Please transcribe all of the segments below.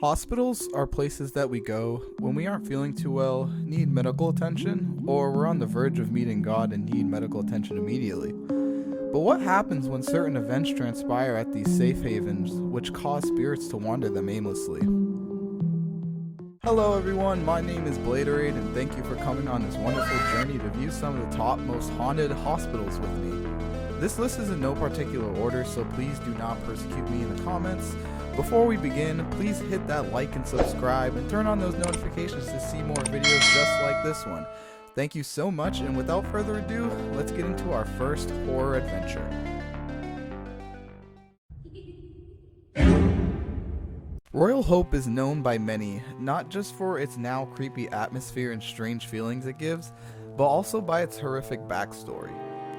Hospitals are places that we go when we aren't feeling too well, need medical attention, or we're on the verge of meeting God and need medical attention immediately. But what happens when certain events transpire at these safe havens which cause spirits to wander them aimlessly? Hello everyone, my name is Bladerade and thank you for coming on this wonderful journey to view some of the top most haunted hospitals with me. This list is in no particular order, so please do not persecute me in the comments. Before we begin, please hit that like and subscribe and turn on those notifications to see more videos just like this one. Thank you so much, and without further ado, let's get into our first horror adventure. Royal Hope is known by many, not just for its now creepy atmosphere and strange feelings it gives, but also by its horrific backstory.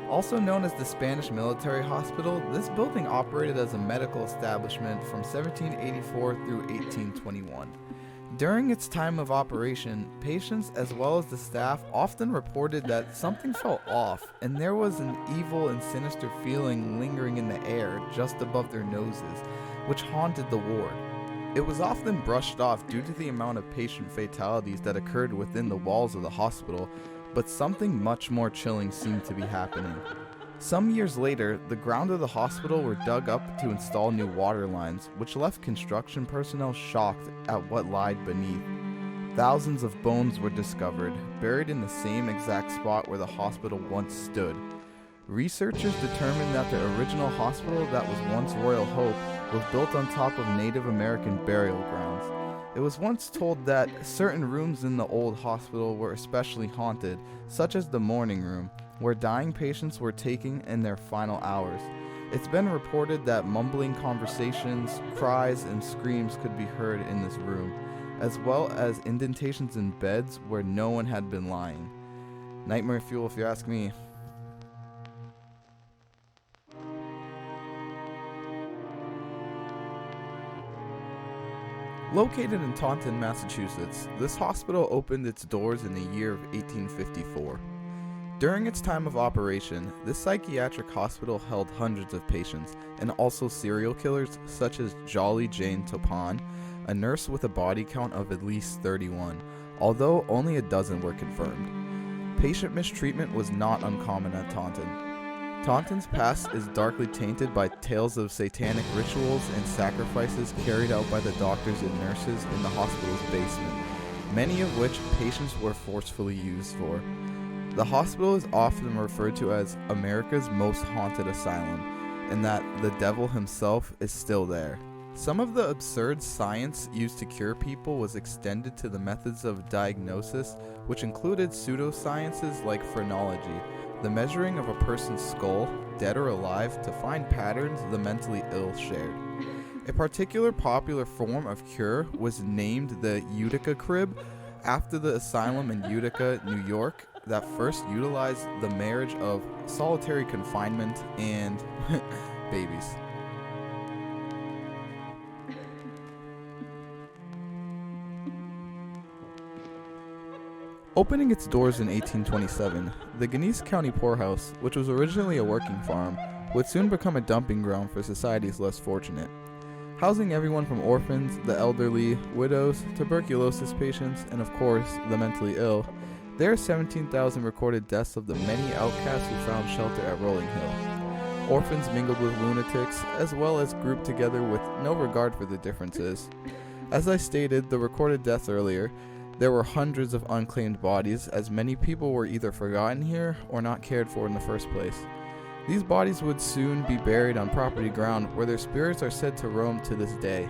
Also known as the Spanish Military Hospital, this building operated as a medical establishment from 1784 through 1821. During its time of operation, patients as well as the staff often reported that something felt off, and there was an evil and sinister feeling lingering in the air just above their noses, which haunted the ward. It was often brushed off due to the amount of patient fatalities that occurred within the walls of the hospital, but something much more chilling seemed to be happening. Some years later, the ground of the hospital were dug up to install new water lines, which left construction personnel shocked at what lied beneath. Thousands of bones were discovered, buried in the same exact spot where the hospital once stood. Researchers determined that the original hospital that was once Royal Hope was built on top of Native American burial grounds. It was once told that certain rooms in the old hospital were especially haunted, such as the morning room, where dying patients were taking in their final hours. It's been reported that mumbling conversations, cries, and screams could be heard in this room, as well as indentations in beds where no one had been lying. Nightmare fuel if you ask me. Located in Taunton, Massachusetts, this hospital opened its doors in the year of 1854. During its time of operation, this psychiatric hospital held hundreds of patients and also serial killers such as Jolly Jane Toppan, a nurse with a body count of at least 31, although only a dozen were confirmed. Patient mistreatment was not uncommon at Taunton. Taunton's past is darkly tainted by tales of satanic rituals and sacrifices carried out by the doctors and nurses in the hospital's basement, many of which patients were forcefully used for. The hospital is often referred to as America's most haunted asylum, and that the devil himself is still there. Some of the absurd science used to cure people was extended to the methods of diagnosis, which included pseudosciences like phrenology, the measuring of a person's skull, dead or alive, to find patterns the mentally ill shared. A particular popular form of cure was named the Utica Crib, after the asylum in Utica, New York, that first utilized the marriage of solitary confinement and babies. Opening its doors in 1827, the Genesee County Poorhouse, which was originally a working farm, would soon become a dumping ground for society's less fortunate. Housing everyone from orphans, the elderly, widows, tuberculosis patients, and of course, the mentally ill, there are 17,000 recorded deaths of the many outcasts who found shelter at Rolling Hill. Orphans mingled with lunatics, as well as grouped together with no regard for the differences. As I stated the recorded deaths earlier, there were hundreds of unclaimed bodies, as many people were either forgotten here or not cared for in the first place. These bodies would soon be buried on property ground where their spirits are said to roam to this day.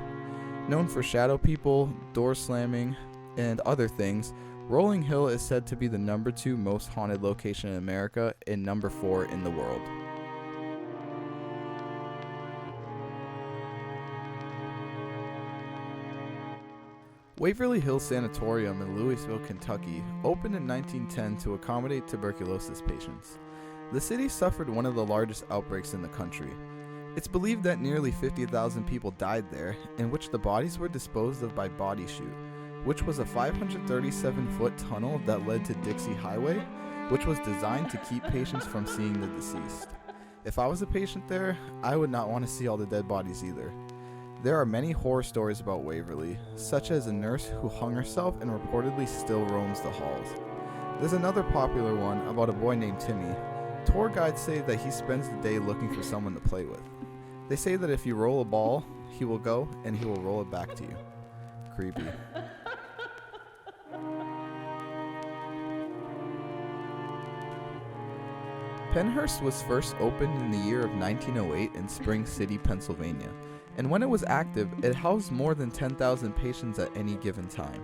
Known for shadow people, door slamming, and other things, Rolling Hill is said to be the number 2 most haunted location in America and number 4 in the world. Waverly Hills Sanatorium in Louisville, Kentucky, opened in 1910 to accommodate tuberculosis patients. The city suffered one of the largest outbreaks in the country. It's believed that nearly 50,000 people died there, in which the bodies were disposed of by Body Chute, which was a 537-foot tunnel that led to Dixie Highway, which was designed to keep patients from seeing the deceased. If I was a patient there, I would not want to see all the dead bodies either. There are many horror stories about Waverly, such as a nurse who hung herself and reportedly still roams the halls. There's another popular one about a boy named Timmy. Tour guides say that he spends the day looking for someone to play with. They say that if you roll a ball, he will go and he will roll it back to you. Creepy. Pennhurst was first opened in the year of 1908 in Spring City, Pennsylvania, and when it was active, it housed more than 10,000 patients at any given time.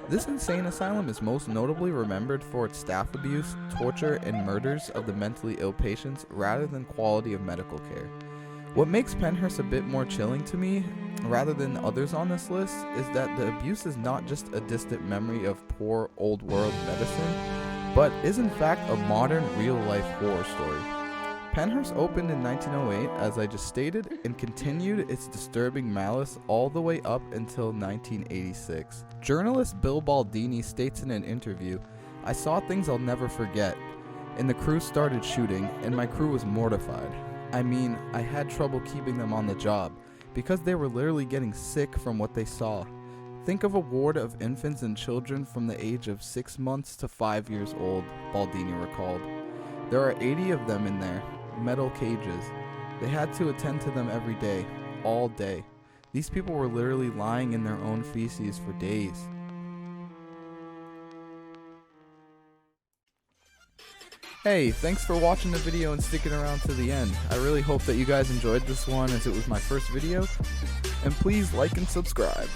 This insane asylum is most notably remembered for its staff abuse, torture, and murders of the mentally ill patients rather than quality of medical care. What makes Pennhurst a bit more chilling to me, rather than others on this list, is that the abuse is not just a distant memory of poor old world medicine, but is in fact a modern real-life horror story. Pennhurst opened in 1908, as I just stated, and continued its disturbing malice all the way up until 1986. Journalist Bill Baldini states in an interview, "I saw things I'll never forget, and the crew started shooting, and my crew was mortified. I mean, I had trouble keeping them on the job, because they were literally getting sick from what they saw. Think of a ward of infants and children from the age of 6 months to 5 years old," Baldini recalled. "There are 80 of them in there, metal cages. They had to attend to them every day, all day. These people were literally lying in their own feces for days." Hey, thanks for watching the video and sticking around to the end. I really hope that you guys enjoyed this one, as it was my first video. And please like and subscribe.